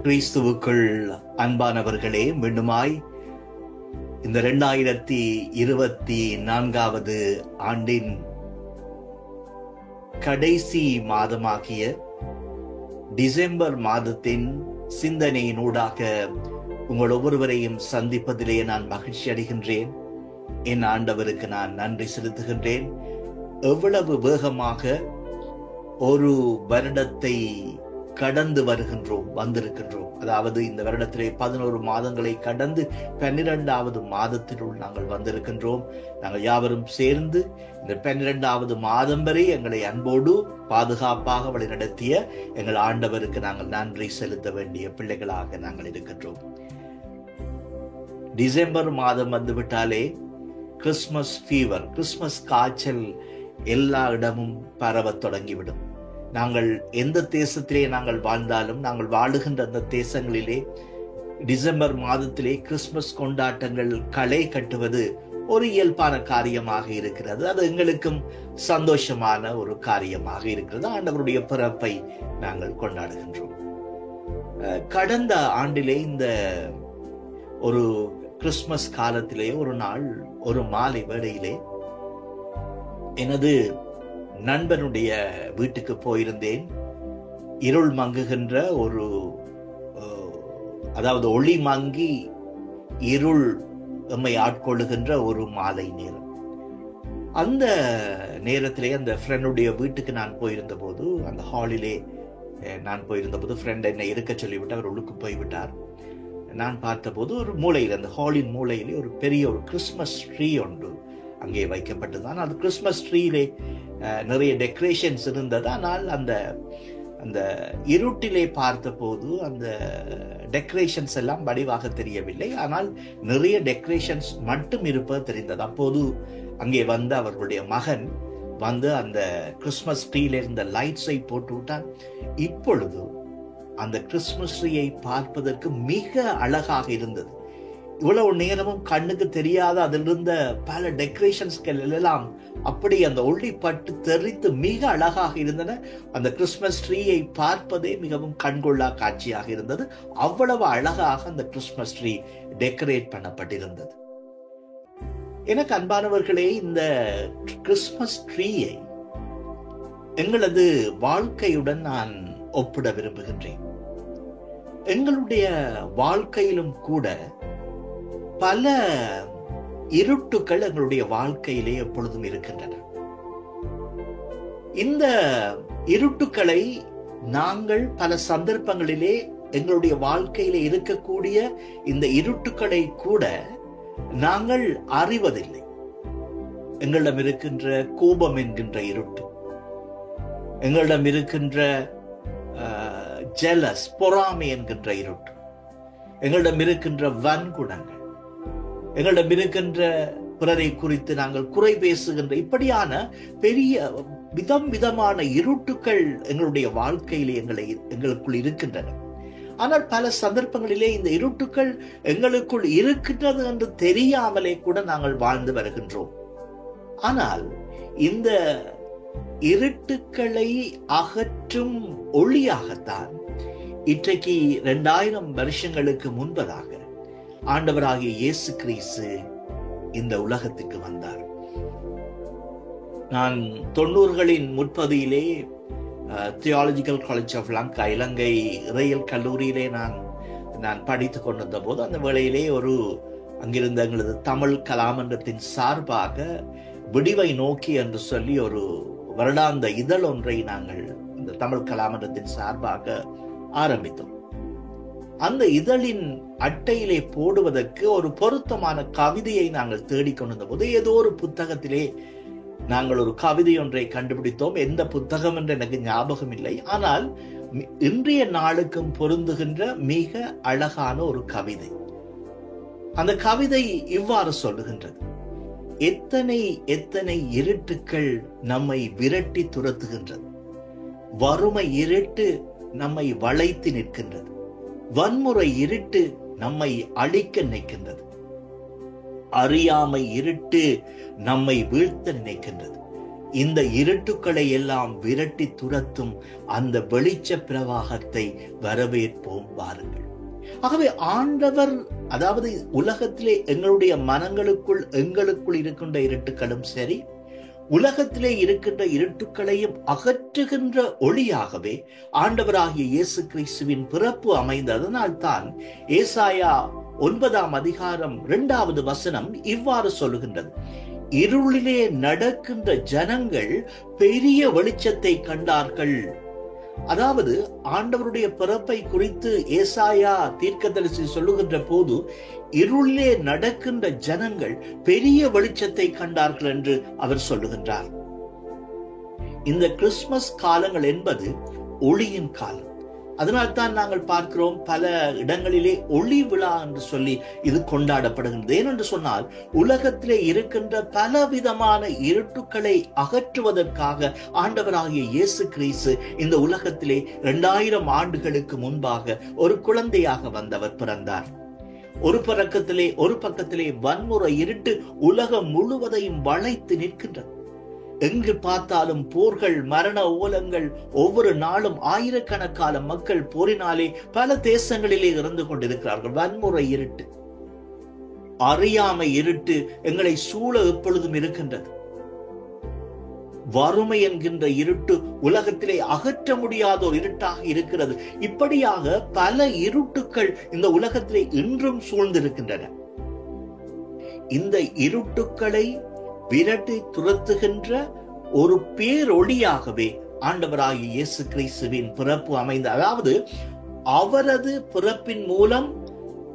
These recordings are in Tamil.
கிறிஸ்துவுக்குள் அன்பானவர்களே, மீண்டுமாய் இந்த 2024 ஆண்டின் கடைசி மாதமாகிய டிசம்பர் மாதத்தின் சிந்தனையினூடாக உங்கள் ஒவ்வொருவரையும் சந்திப்பதிலே நான் மகிழ்ச்சி அடைகின்றேன். என் ஆண்டவருக்கு நான் நன்றி செலுத்துகின்றேன். எவ்வளவு வேகமாக ஒரு வருடத்தை கடந்து வந்திருக்கின்றோம். அதாவது இந்த வருடத்திலே 11 மாதங்களை கடந்து 12வது மாதத்தினுள் நாங்கள் வந்திருக்கின்றோம். நாங்கள் யாவரும் சேர்ந்து இந்த 12வது மாதம் வரை எங்களை அன்போடு பாதுகாப்பாக வழிநடத்திய எங்கள் ஆண்டவருக்கு நாங்கள் நன்றி செலுத்த வேண்டிய பிள்ளைகளாக நாங்கள் இருக்கின்றோம். டிசம்பர் மாதம் வந்துவிட்டாலே கிறிஸ்துமஸ் ஃபீவர், கிறிஸ்துமஸ் காய்ச்சல் எல்லா இடமும் பரவத் தொடங்கிவிடும். நாங்கள் எந்த தேசத்திலே நாங்கள் வாழ்ந்தாலும், நாங்கள் வாழுகின்ற அந்த தேசங்களிலே டிசம்பர் மாதத்திலே கிறிஸ்துமஸ் கொண்டாட்டங்கள் களை கட்டுவது ஒரு இயல்பான காரியமாக இருக்கிறது. அது எங்களுக்கும் சந்தோஷமான ஒரு காரியமாக இருக்கிறது. ஆண்டவருடைய பிறப்பை நாங்கள் கொண்டாடுகின்றோம். கடந்த ஆண்டிலே இந்த ஒரு கிறிஸ்துமஸ் காலத்திலே ஒரு நாள் ஒரு மாலை வேளையிலே எனது நண்பனுடைய வீட்டுக்கு போயிருந்தேன். இருள் மங்குகின்ற அதாவது ஒளி மங்கி இருள் எம்மை ஆட்கொள்ளுகின்ற ஒரு மாலை நேரம். அந்த நேரத்திலே அந்த ஃப்ரெண்டுடைய வீட்டுக்கு நான் போயிருந்த போது, அந்த ஹாலிலே நான் போயிருந்த போது ஃப்ரெண்ட் என்னை இருக்க சொல்லிவிட்டு அவர் உள்ளுக்கு போய்விட்டார். நான் பார்த்தபோது ஒரு மூலையில், அந்த ஹாலின் மூலையிலே ஒரு பெரிய ஒரு கிறிஸ்துமஸ் ட்ரீ ஒன்று அங்கே வைக்கப்பட்டதுதான். அது கிறிஸ்துமஸ் ட்ரீலே நிறைய டெக்கரேஷன்ஸ் இருந்தது. ஆனால் அந்த அந்த இருட்டிலே பார்த்தபோது அந்த டெக்கரேஷன்ஸ் எல்லாம் வடிவாக தெரியவில்லை. ஆனால் நிறைய டெக்கரேஷன்ஸ் மட்டும் இருப்பது தெரிந்தது. அப்போது அங்கே வந்து அவர்களுடைய மகன் வந்து அந்த கிறிஸ்துமஸ் ட்ரீல இருந்த லைட்ஸை போட்டு விட்டான். இப்பொழுது அந்த கிறிஸ்துமஸ் ட்ரீயை பார்ப்பதற்கு மிக அழகாக இருந்தது. இவ்வளவு நேரமும் கண்ணுக்கு தெரியாத அதில் இருந்த பல டெக்கரேஷன்ஸ்கள் எல்லாம் அப்படி அந்த ஒளி பட்டு தெரித்து மிக அழகாக இருந்தன. அந்த கிறிஸ்துமஸ் ட்ரீயை பார்ப்பதே மிகவும் கண்கொள்ளா காட்சியாக இருந்தது. அவ்வளவு அழகாக அந்த கிறிஸ்துமஸ் ட்ரீ டெக்கரேட் பண்ணப்பட்டிருந்தது. எனக்கு அன்பானவர்களே, இந்த கிறிஸ்துமஸ் ட்ரீயை எங்களது வாழ்க்கையுடன் நான் ஒப்பிட விரும்புகின்றேன். எங்களுடைய வாழ்க்கையிலும் கூட பல இருட்டுக்கள் எங்களுடைய வாழ்க்கையிலே எப்பொழுதும் இருக்கின்றன. இந்த இருட்டுக்களை நாங்கள் பல சந்தர்ப்பங்களிலே எங்களுடைய வாழ்க்கையிலே இருக்கக்கூடிய இந்த இருட்டுக்களை கூட நாங்கள் அறிவதில்லை. எங்களிடம் இருக்கின்ற கோபம் என்கின்ற இருட்டு, எங்களிடம் இருக்கின்ற ஜெலஸ், பொறாமை என்கின்ற இருட்டு, எங்களிடம் இருக்கின்ற வன்குணங்கள், எங்களிடம் இருக்கின்ற பிறரை குறித்து நாங்கள் குறை பேசுகின்ற இப்படியான பெரிய விதமான இருட்டுக்கள் எங்களுடைய வாழ்க்கையிலே எங்களுக்குள் இருக்கின்றன. ஆனால் பல சந்தர்ப்பங்களிலே இந்த இருட்டுக்கள் எங்களுக்குள் இருக்கின்றது என்று தெரியாமலே கூட நாங்கள் வாழ்ந்து வருகின்றோம். ஆனால் இந்த இருட்டுக்களை அகற்றும் ஒளியாகத்தான் இன்றைக்கு 2000 வருஷங்களுக்கு முன்பதாக ஆண்டவராகிய இயேசு கிறிஸ்து இந்த உலகத்துக்கு வந்தார். நான் 90களின் முற்பகுதியிலே தியாலஜிக்கல் காலேஜ் ஆஃப் லங்கா, இலங்கை இறையியல் கல்லூரியிலே நான் படித்துக் கொண்டிருந்த போது, அந்த வேளையிலே அங்கிருந்த எங்களது தமிழ் கலாமன்றத்தின் சார்பாக விடிவை நோக்கி என்று சொல்லி ஒரு வருடாந்த இதழ் ஒன்றை நாங்கள் இந்த தமிழ் கலாமன்றத்தின் சார்பாக ஆரம்பித்தோம். அந்த இதழின் அட்டையிலே போடுவதற்கு ஒரு பொருத்தமான கவிதையை நாங்கள் தேடிக்கொண்டிருந்த போது ஏதோ ஒரு புத்தகத்திலே நாங்கள் ஒரு கவிதை ஒன்றை கண்டுபிடித்தோம். எந்த புத்தகம் என்று எனக்கு ஞாபகம் இல்லை. ஆனால் இன்றைய நாளுக்கும் பொருந்துகின்ற மிக அழகான ஒரு கவிதை. அந்த கவிதை இவ்வாறு சொல்லுகின்றது: எத்தனை எத்தனை இருட்டுக்கள் நம்மை விரட்டி துரத்துகின்றது, வறுமை இருட்டு நம்மை வளைத்து நிற்கின்றது, வன்முறை இருட்டு நம்மை அழிக்க நினைக்கின்றது, அறியாமை இருட்டு நம்மை வீழ்த்த நினைக்கின்றது, இந்த இருட்டுக்களை எல்லாம் விரட்டி துரத்தும் அந்த வெளிச்ச பிரவாகத்தை வரவேற்போம் வாருங்கள். ஆகவே ஆண்டவர், அதாவது உலகத்திலே எங்களுடைய மனங்களுக்குள் எங்களுக்குள் இருக்கின்ற இருட்டுக்களும் சரி, உலகத்திலே இருக்கின்ற இருட்டுக்களையும் அகற்றுகின்ற ஒளியாகவே ஆண்டவராகிய இயேசு கிறிஸ்துவின் பிறப்பு அமைந்த. அதனால்தான் ஏசாயா 9:2 இவ்வாறு சொல்லுகின்றது: இருளிலே நடக்கின்ற ஜனங்கள் பெரிய வெளிச்சத்தை கண்டார்கள். அதாவது ஆண்டவருடைய பிறப்பை குறித்து ஏசாயா தீர்க்கதரிசி சொல்லுகின்ற போது, இருளிலே நடக்கின்ற ஜனங்கள் பெரிய வெளிச்சத்தை கண்டார்கள் என்று அவர் சொல்லுகின்றார். இந்த கிறிஸ்துமஸ் காலங்கள் என்பது ஒளியின் காலம். அதனால்தான் நாங்கள் பார்க்கிறோம் பல இடங்களிலே ஒளி விழா என்று சொல்லி இது கொண்டாடப்படுகின்றது. ஏனென்று சொன்னால், உலகத்திலே இருக்கின்ற பலவிதமான இருட்டுக்களை அகற்றுவதற்காக ஆண்டவராகிய இயேசு கிறிஸ்து இந்த உலகத்திலே 2000 ஆண்டுகளுக்கு முன்பாக ஒரு குழந்தையாக வந்தவர் பிறந்தார். ஒரு பக்கத்திலே வன்முறை இருட்டு உலகம் முழுவதையும் வளைத்து நிற்கின்றது. எங்கு பார்த்தாலும் போர்கள், மரண ஓலங்கள். ஒவ்வொரு நாளும் ஆயிரக்கணக்கான மக்கள் போரினாலே பல தேசங்களிலே இறந்து கொண்டிருக்கிறார்கள். வன்முறை இருட்டு, அறியாமை இருட்டு எங்களை சூழ எப்பொழுதும் இருக்கின்றது. வறுமை என்கின்ற இருட்டு உலகத்திலே அகற்ற முடியாத ஒரு இருட்டாக இருக்கிறது. இப்படியாக பல இருட்டுக்கள் இந்த உலகத்திலே இன்றும் சூழ்ந்திருக்கின்றன. இந்த இருட்டுக்களை விரட்டி துரத்துகின்ற ஒரு பேரொளியாகவே ஆண்டவராகிய இயேசு கிறிஸ்துவின் பிறப்பு அமைந்த. அதாவது அவரது பிறப்பின் மூலம்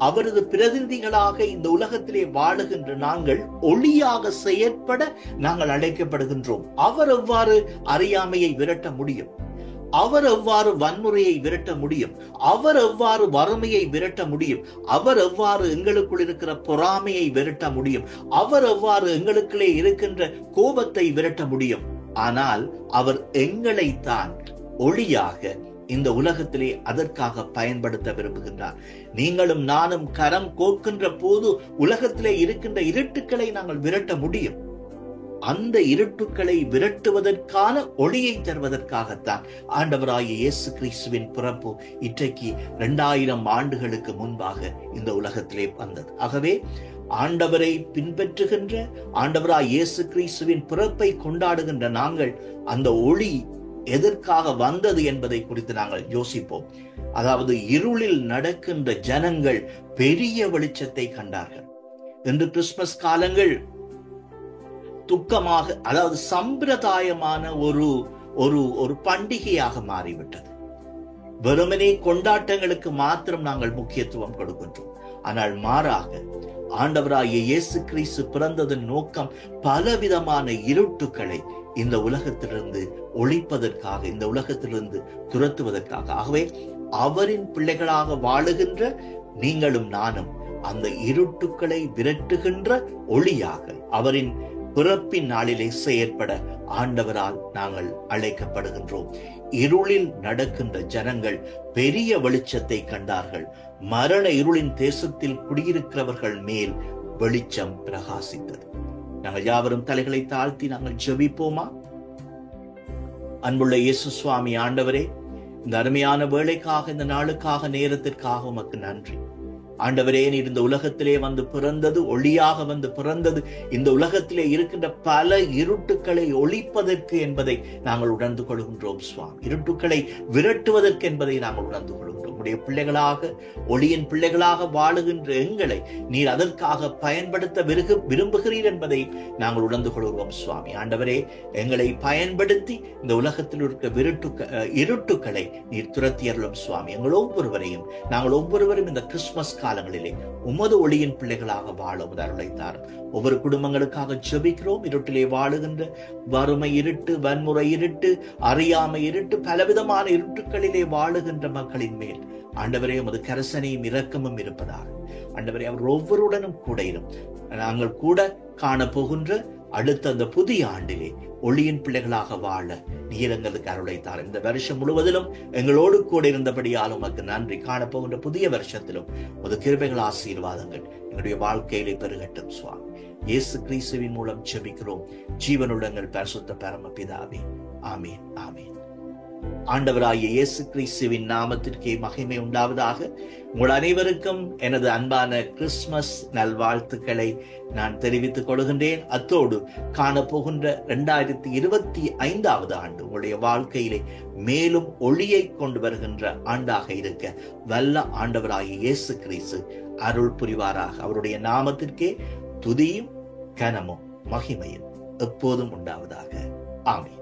அவரது பிரதிநிதிகளாக இந்த உலகத்திலே வாழுகின்ற நாங்கள் ஒளியாக செயற்பட நாங்கள் அழைக்கப்படுகின்றோம். அவர் எவ்வாறு அறியாமையை விரட்ட முடியும்? அவர் எவ்வாறு வன்முறையை விரட்ட முடியும்? அவர் எவ்வாறு வறுமையை விரட்ட முடியும்? அவர் எவ்வாறு எங்களுக்குள் இருக்கிற பொறாமையை விரட்ட முடியும்? அவர் எவ்வாறு எங்களுக்குள்ளே இருக்கின்ற கோபத்தை விரட்ட முடியும்? ஆனால் அவர் எங்களைத்தான் ஒளியாக இந்த உலகத்திலே அதற்காக பயன்படுத்த விரும்புகின்றார். நீங்களும் நானும் கரம் கோர்க்கின்ற போது உலகத்திலே இருக்கின்ற இருட்டுக்களை நாங்கள் விரட்ட முடியும். அந்த இருட்டுக்களை விரட்டுவதற்கான ஒளியை தருவதற்காகத்தான் ஆண்டவராகிய இயேசு கிறிஸ்துவின் பிறப்பு இன்றைக்கு 2000 ஆண்டுகளுக்கு முன்பாக இந்த உலகத்திலே வந்தது. ஆகவே ஆண்டவரை பின்பற்றுகின்ற, ஆண்டவராகிய இயேசு கிறிஸ்துவின் பிறப்பை கொண்டாடுகின்ற நாங்கள் அந்த ஒளி எதற்காக வந்தது என்பதை குறித்து நாங்கள் யோசிப்போம். அதாவது இருளில் நடக்கின்ற ஜனங்கள் பெரிய வெளிச்சத்தை கண்டார்கள். இன்று கிறிஸ்துமஸ் காலங்கள் துக்கமாக, அதாவது சம்பிரதாயமான ஒரு பண்டிகையாக மாறிவிட்டது. வெறுமனே கொண்டாட்டங்களுக்கு மாத்திரம் நாங்கள் முக்கியத்துவம் கொடுக்கின்றோம். ஆனால் மாறாக ஆண்டவராகிய இயேசு கிறிஸ்து பிறந்ததன் நோக்கம் பலவிதமான இருட்டுக்களை இந்த உலகத்திலிருந்து ஒழிப்பதற்காக, இந்த உலகத்திலிருந்து துரத்துவதற்காக. ஆகவே அவரின் பிள்ளைகளாக வாழுகின்ற நீங்களும் நானும் அந்த இருட்டுக்களை விரட்டுகின்ற ஒளியாக அவரின் பிறப்பின் நாளிலே செயற்பட ஆண்டவரால் நாங்கள் அழைக்கப்படுகின்றோம். இருளில் நடக்கின்ற ஜனங்கள் பெரிய வெளிச்சத்தை கண்டார்கள். மரண இருளின் தேசத்தில் குடியிருக்கிறவர்கள் மேல் வெளிச்சம் பிரகாசித்தது. நாங்கள் யாவரும் தலைகளை தாழ்த்தி நாங்கள் ஜெபிப்போமா? அன்புள்ள இயேசு சுவாமி ஆண்டவரே, இந்த அருமையான வேளைக்காக, இந்த நாளுக்காக, நேரத்திற்காக உமக்கு நன்றி. ஆண்டவரே, நீர் இந்த உலகத்திலே வந்து பிறந்தது, ஒளியாக வந்து பிறந்தது இந்த உலகத்திலே இருக்கின்ற பல இருட்டுக்களை ஒழிப்பதற்கு என்பதை நாங்கள் உணர்ந்து கொள்கின்றோம் சுவாமி. இருட்டுக்களை விரட்டுவதற்கு என்பதை நாங்கள் உணர்ந்து கொள்கின்றோம். உடைய பிள்ளைகளாக, ஒளியின் பிள்ளைகளாக வாழுகின்ற எங்களை நீர் அதற்காக பயன்படுத்த விரும்புகிறீர் என்பதை நாங்கள் உணர்ந்து கொள்கிறோம் சுவாமி. ஆண்டவரே, எங்களை பயன்படுத்தி இந்த உலகத்தில் இருக்க இருட்டுக்களை நீர் துரத்தி அருளும் சுவாமி. எங்கள் ஒவ்வொருவரையும், நாங்கள் ஒவ்வொருவரும் இந்த கிறிஸ்துமஸ் காலங்களிலே உமது ஒளியின் பிள்ளைகளாக வாழ அருளை தாரும். ஒவ்வொரு குடும்பங்களுக்காக ஜெபிக்கிறோம். இருட்டிலே வாழுகின்ற வறுமை இருட்டு, வன்முறை இருட்டு, அறியாமை இருட்டு, பலவிதமான இருட்டுக்களிலே வாழுகின்ற மக்களின் மேல் ஆண்டவரே உமது கரசனையும் இரக்கமும் இருப்பதாக. ஆண்டவரே, அவர் ஒவ்வொருடனும் கூட இரும். நாங்கள் கூட காண போகின்ற அடுத்த அந்த புதிய ஆண்டிலே ஒளியின் பிள்ளைகளாக வாழ நீர் எங்களுக்கு அருளைத்தார். இந்த வருஷம் முழுவதிலும் எங்களோடு கூட இருந்தபடியால் உமக்கு நன்றி. காணப்போகின்ற புதிய வருஷத்திலும் ஒரு கிருபைகள் ஆசீர்வாதங்கள் எங்களுடைய வாழ்க்கையிலே பெருகட்டும் சுவாமி. இயேசு கிறிஸ்துவின் மூலம் ஜெபிக்கிறோம் ஜீவனுள்ள எங்கள் பரிசுத்த பரமபிதாவே. ஆமீன், ஆமீன். ஆண்டவராகிய இயேசு கிறிஸ்துவின் நாமத்திற்கே மகிமை உண்டாவதாக. உங்கள் அனைவருக்கும் எனது அன்பான கிறிஸ்துமஸ் நல்வாழ்த்துக்களை நான் தெரிவித்துக் கொள்கின்றேன். அத்தோடு காணப்போகின்ற 2025 ஆண்டு உங்களுடைய வாழ்க்கையிலே மேலும் ஒளியை கொண்டு வருகின்ற ஆண்டாக இருக்க வல்ல ஆண்டவராகிய இயேசு கிறிஸ்து அருள் புரிவாராக. அவருடைய நாமத்திற்கே துதியும் கனமும் மகிமையும் எப்போதும் உண்டாவதாக. ஆமீன்.